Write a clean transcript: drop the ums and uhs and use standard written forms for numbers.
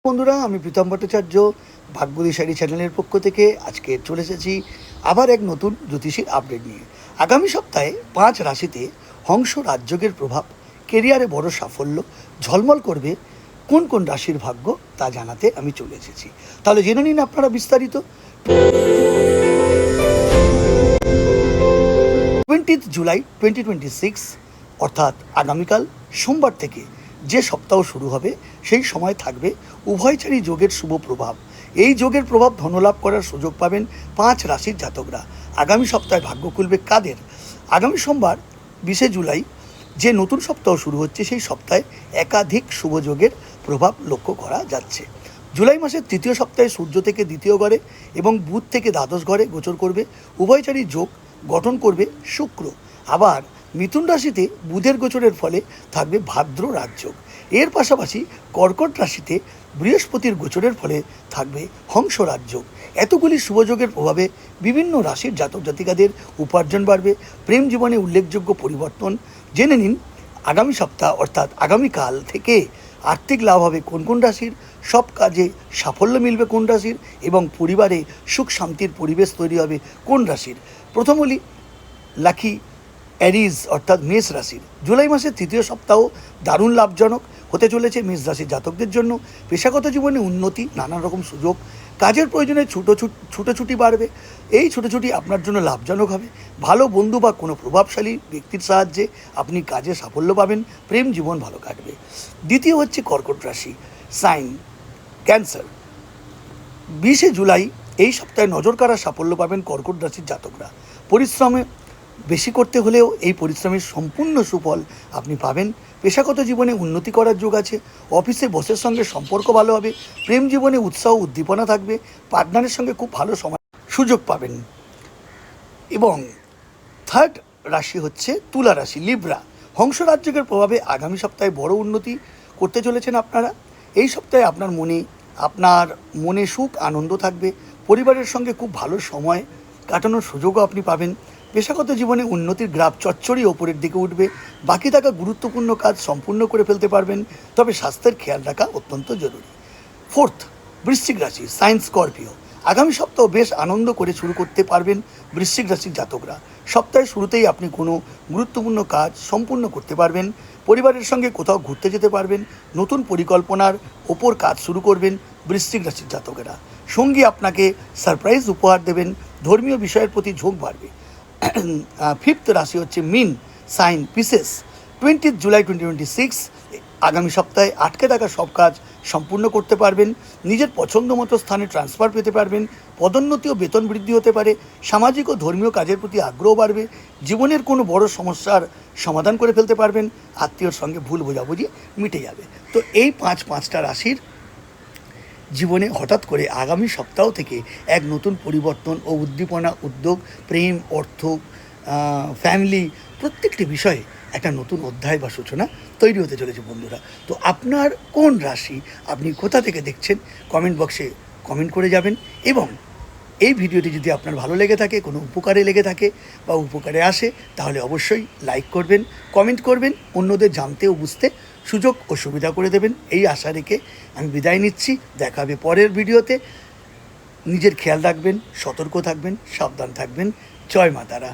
বন্ধুরা, আমি প্রীতম ভট্টাচার্য ভাগ্যদিশালী চ্যানেলের পক্ষ থেকে আজকে চলে এসেছি আবার এক নতুন জ্যোতিষীর আপডেট নিয়ে। আগামী সপ্তাহে 5 রাশিতে হংস রাজযোগের প্রভাব, কেরিয়ারে বড় সাফল্য ঝলমল করবে কোন কোন রাশির ভাগ্য তা জানাতে আমি চলে এসেছি। তাহলে জেনে নিন আপনারা বিস্তারিত। 20 জুলাই 2026 অর্থাৎ আগামীকাল সোমবার থেকে যে সপ্তাহ শুরু হবে সেই সময় থাকবে উভয়চারী যোগের শুভ প্রভাব। এই যোগের প্রভাব ধনলাভ করার সুযোগ পাবেন 5 রাশির জাতকরা। আগামী সপ্তাহে ভাগ্য খুলবে কাদের? আগামী সোমবার 20 জুলাই যে নতুন সপ্তাহ শুরু হচ্ছে সেই সপ্তাহে একাধিক শুভ যোগের প্রভাব লক্ষ্য করা যাচ্ছে। জুলাই মাসের তৃতীয় সপ্তাহে সূর্য থেকে দ্বিতীয় ঘরে এবং বুধ থেকে দ্বাদশ ঘরে গোচর করবে উভয়চারী যোগ গঠন করবে শুক্র। আবার মিথুন রাশিতে বুধের গোচরের ফলে থাকবে ভাদ্র রাজযোগ। এর পাশাপাশি কর্কট রাশিতে বৃহস্পতির গোচরের ফলে থাকবে হংস রাজযোগ। এতগুলি শুভযোগের প্রভাবে বিভিন্ন রাশির জাতক জাতিকাদের উপার্জন বাড়বে, প্রেম জীবনে উল্লেখযোগ্য পরিবর্তন। জেনে নিন আগামী সপ্তাহ অর্থাৎ আগামীকাল থেকে আর্থিক লাভ হবে কোন কোন রাশির, সব কাজে সাফল্য মিলবে কোন রাশির এবং পরিবারে সুখ শান্তির পরিবেশ তৈরি হবে কোন রাশির। প্রথম বলি লাকি অ্যারিজ অর্থাৎ মেষ রাশির। জুলাই মাসের তৃতীয় সপ্তাহ দারুণ লাভজনক হতে চলেছে মেষ রাশির জাতকদের জন্য। পেশাগত জীবনে উন্নতি, নানান রকম সুযোগ, কাজের প্রয়োজনে ছুটোছুটি বাড়বে। এই ছুটোছুটি আপনার জন্য লাভজনক হবে। ভালো বন্ধু বা কোনো প্রভাবশালী ব্যক্তির সাহায্যে আপনি কাজে সাফল্য পাবেন, প্রেম জীবন ভালো কাটবে। দ্বিতীয় হচ্ছে কর্কট রাশি, সাইন ক্যান্সার। 20 জুলাই এই সপ্তাহে নজর কাড়া সাফল্য পাবেন কর্কট রাশির জাতকরা। পরিশ্রমে বেশি করতে হলেও এই পরিশ্রমের সম্পূর্ণ সুফল আপনি পাবেন। পেশাগত জীবনে উন্নতি করার যোগ আছে। অফিসে বসের সঙ্গে সম্পর্ক ভালো হবে। প্রেম জীবনে উৎসাহ উদ্দীপনা থাকবে। পার্টনারের সঙ্গে খুব ভালো সময় সুযোগ পাবেন। এবং থার্ড রাশি হচ্ছে তুলা রাশি, লিব্রা। হংস রাজযোগের প্রভাবে আগামী সপ্তাহে বড় উন্নতি করতে চলেছেন আপনারা। এই সপ্তাহে আপনার মনে সুখ আনন্দ থাকবে। পরিবারের সঙ্গে খুব ভালো সময় কাটানোর সুযোগও আপনি পাবেন। পেশাগত জীবনে উন্নতির গ্রাফ চচ্চড়ি ওপরের দিকে উঠবে। বাকি থাকা গুরুত্বপূর্ণ কাজ সম্পূর্ণ করে ফেলতে পারবেন, তবে স্বাস্থ্যের খেয়াল রাখা অত্যন্ত জরুরি। ফোর্থ বৃশ্চিক রাশি, সাইন স্করপিও। আগামী সপ্তাহ বেশ আনন্দ করে শুরু করতে পারবেন বৃশ্চিক রাশির জাতকরা। সপ্তাহের শুরুতেই আপনি কোনো গুরুত্বপূর্ণ কাজ সম্পূর্ণ করতে পারবেন। পরিবারের সঙ্গে কোথাও ঘুরতে যেতে পারবেন। নতুন পরিকল্পনার ওপর কাজ শুরু করবেন বৃশ্চিক রাশির জাতকেরা। সঙ্গী আপনাকে সারপ্রাইজ উপহার দেবেন। ধর্মীয় বিষয়ের প্রতি ঝোঁক বাড়বে। ফিফথ রাশি হচ্ছে মিন, সাইন পিসেস। 20 জুলাই 2026 আগামী সপ্তাহে আটকে থাকা সব কাজ সম্পূর্ণ করতে পারবেন। নিজের পছন্দ মতো স্থানে ট্রান্সফার পেতে পারবেন। পদোন্নতি ও বেতন বৃদ্ধি হতে পারে। সামাজিক ও ধর্মীয় কাজের প্রতি আগ্রহ বাড়বে। জীবনের কোনো বড় সমস্যার সমাধান করে ফেলতে পারবেন। আত্মীয়র সঙ্গে ভুল বোঝাবুঝি মিটে যাবে। তো এই পাঁচটা রাশির জীবনে হঠাৎ করে আগামী সপ্তাহ থেকে এক নতুন পরিবর্তন ও উদ্দীপনা, উদ্যোগ, প্রেম, অর্থ, ফ্যামিলি প্রত্যেকটি বিষয়ে একটা নতুন অধ্যায় বা সূচনা তৈরি হতে চলেছে বন্ধুরা। তো আপনার কোন রাশি, আপনি কোথা থেকে দেখছেন কমেন্ট বক্সে কমেন্ট করে যাবেন। এবং এই ভিডিওটি যদি আপনার ভালো লেগে থাকে, কোনো উপকারে লেগে থাকে বা উপকারে আসে, তাহলে অবশ্যই লাইক করবেন, কমেন্ট করবেন, অন্যদের জানতে ও বুঝতে সুযোগ ও সুবিধা করে দেবেন, এই আশা রেখে আমি বিদায় নিচ্ছি। দেখা হবে পরের ভিডিওতে। নিজের খেয়াল রাখবেন, সতর্ক থাকবেন, সাবধান থাকবেন। জয় মা তারা।